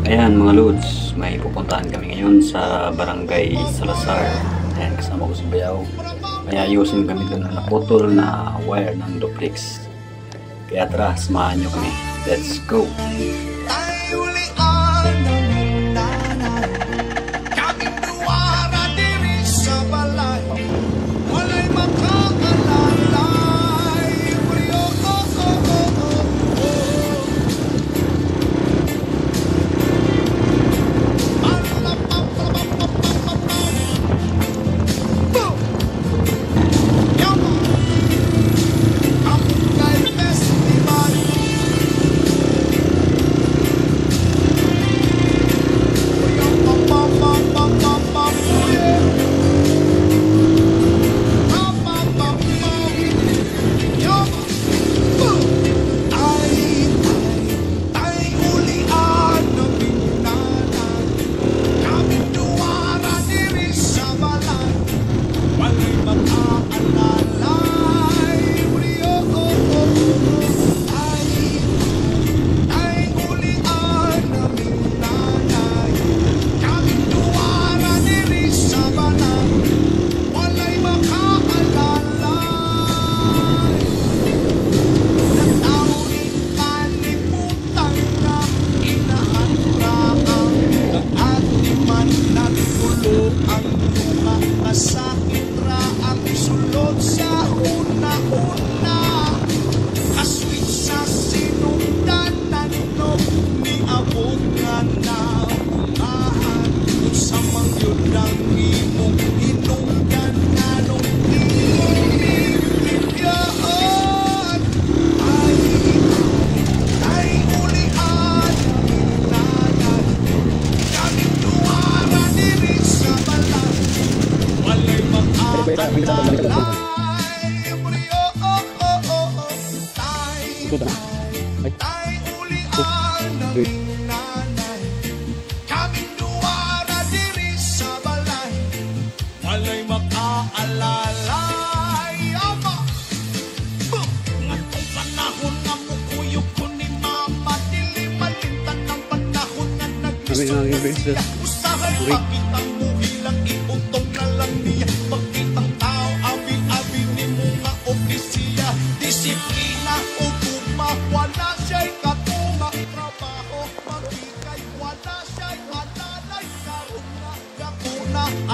Ayan mga Lods, may pupuntahan kami ngayon sa Barangay Salazar. Ayan, kasama ko si Bayaw. May ayusin kami doon na naputol na wire ng duplex. Kaya tara, samahan nyo kami. Let's go!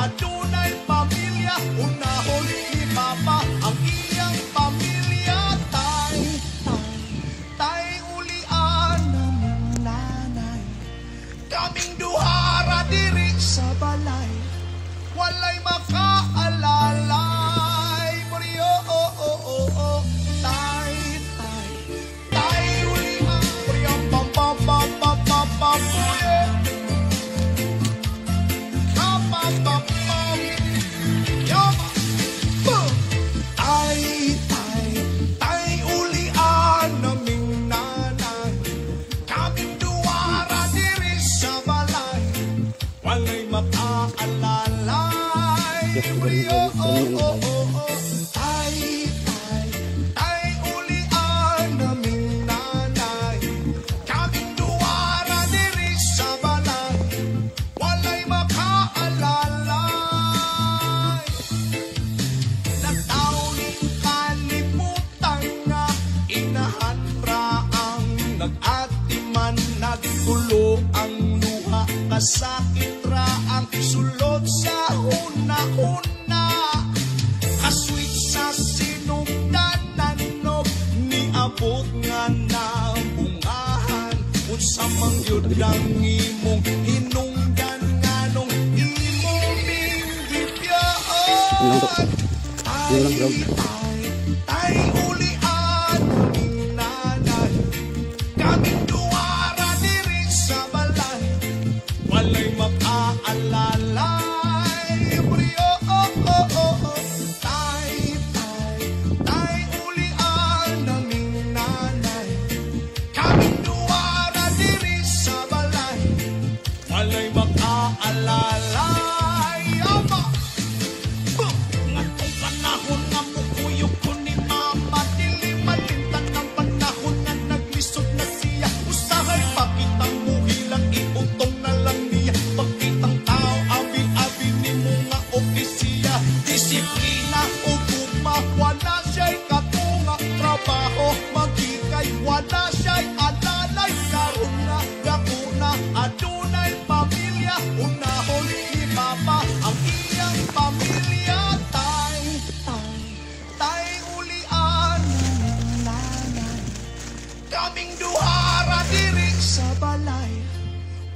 Adunay pamilya, unahon ni Papa ang iyang pamilya. Tay ulian naming nanay, kaming duhara diri sa balay, walay makaalalay. Muriyo, tay ulian, muriyo, pam, sakit ra ang sulod sa una-una, kasweet sa sinugdanan no, niabot nga na bungahan, unsa mang yun ang imong hinungdan nga nung imong bibiyaan. Tay ulian ng nanay, kaming duwara diri sa balay, walay makaalalay. Muriyo, tay ulian naming nanay, kaming duwara diri sa balay, walay makaalalay. Ama, ngatong panahon nga mukuyo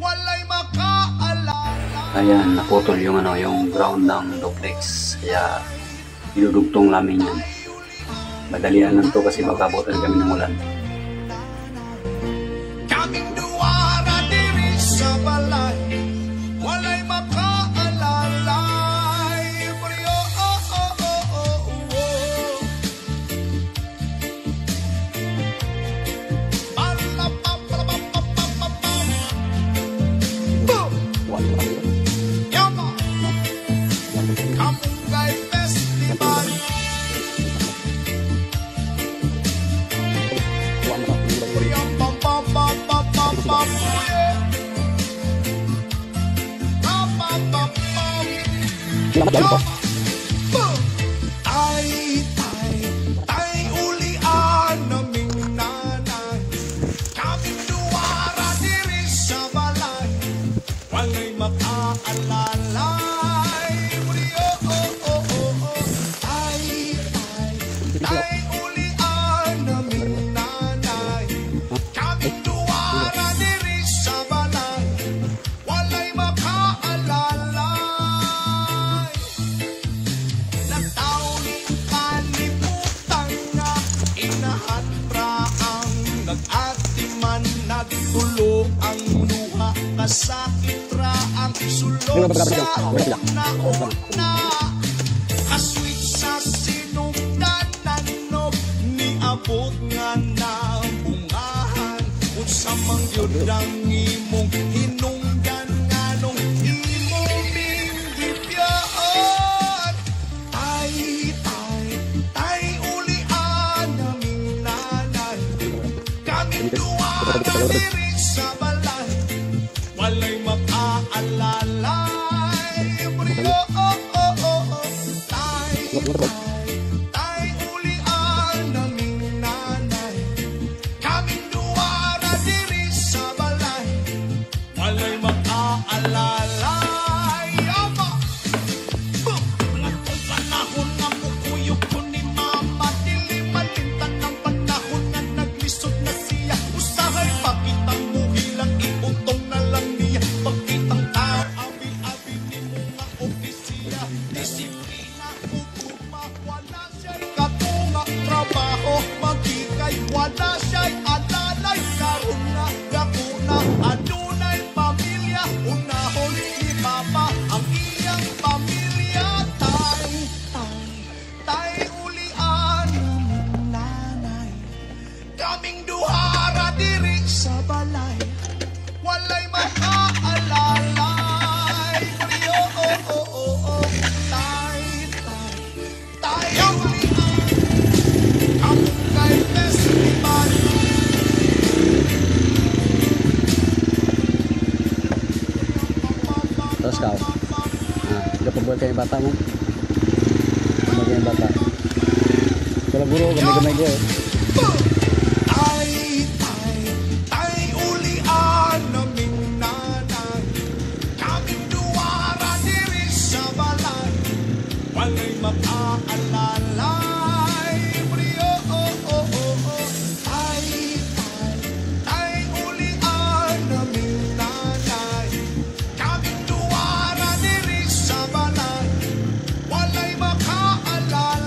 walay makaalala. Ayan, naputol yung yung ground ng duplex. Kaya idudugtong namin yan. Madalian lang to kasi magkabutan kami ng ulan. Kaming duwara diri sa balay, walay makaalalay. Brio, oh, oh, oh, oh, oh. Palapapapapapapam. Boom! Yama! Kamunggay Festival. Buriang pam pam pam pam pam pam. Yeah. Pam pam pam pam. Yama! Boom! Tay, tay, tay ulian naming nanay. Kaming duwara diri sa balay, walay makaalalay. Brio, oh, oh, oh, oh. Tay, tay, tay ulian naming nanay. Kaming duwara diri sa balay, walay makaalalay. Nagtauling kalimutan nga, inahan ra ang nag-atiman, nagtulo ang luha, kasakit ra ang sulod sa una-una. Kasweet sa sinugdanan, no, niabot nga na bungahan, unsa mang yun ang imong hinungdan nga nung imong bingbibyan. Tay, tay, tay ulian naming nanay. Kaming duwara diri sa balay, walay makaalalay. Brio, oh, oh, oh, oh. Tay, tay, tay ulian naming nanay. Kaming duwara diri sa balay, walay makaalalay. Ama! Boom! Ngatong panahon nga mukuyog ko ni mama, dili-malintan ng panahon nga naglisod na siya. Usahay pakitang muhilang iutong na lang niya. Pagkitang tao, abi-abi ni mo nga opisya. Disiplina, uguma, wala siya'y katunga. Trabaho, magikay, wala siya'y alalay. Karoon na, gakuna, adunay pamilya. Unahon ni Papa ang iyang pamilya. Tay, tay, tay ulian naming nanay. Kaming duhara diri sa balay, walay makaalalay. Brio, oh, oh, oh, oh. Tay, tay, tay ulian. Kamunggay Festival. Terus kau, udah pembuat kayak bata mo. Pembuat kayak bata. Kalau guru gamay-gamay gue. Tay, tay, tay ulian naming nanay. Kaming duwara diri sa balay, walay makaalalay. Brio, oh, oh, oh, oh. Tay, tay, tay ulian naming nanay. Kaming duwara diri sa balay, walay makaalalay.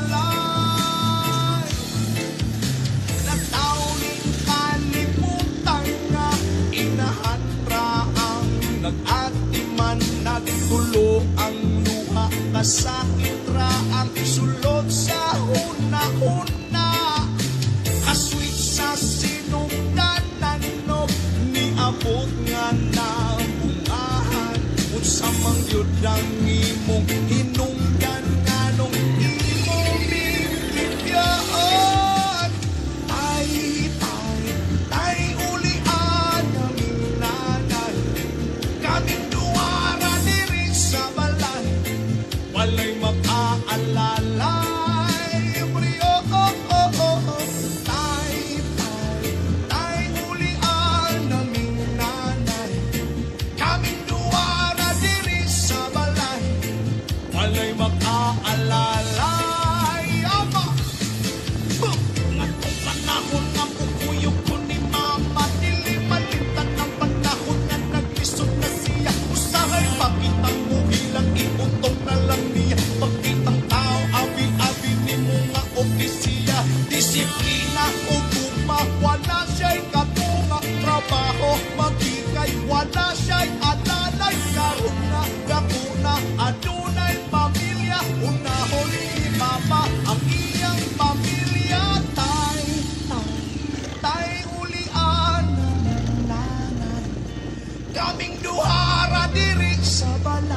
Nagtauling kalimutan nga, inahan ra ang nag-atiman, nagtulo ang luha, kasakit ra ang sulod sa una-una. Kasweet sa sinugdanan, no, niabot nga na bungahan, unsa mang yun ang imong hinungdan nga nung imong bingbibyan. Tay, tay, tay ulian naming nanay. Kaming duwara diri sa balay, walay makaalalay. Brio, oh, oh, oh, oh. Tay, tay, tay ulian naming nanay. Kaming duwara diri sa balay, walay makaalalay. Ama! Boom! Ngatong panahon nga mukuyog ko ni mama, dili-malintan ng panahon nga naglisod tay karon nga dako na adunay pamilya. Unahon ni mama ang iyang pamilya. Tay ulian kaming duha ra diri sa balay.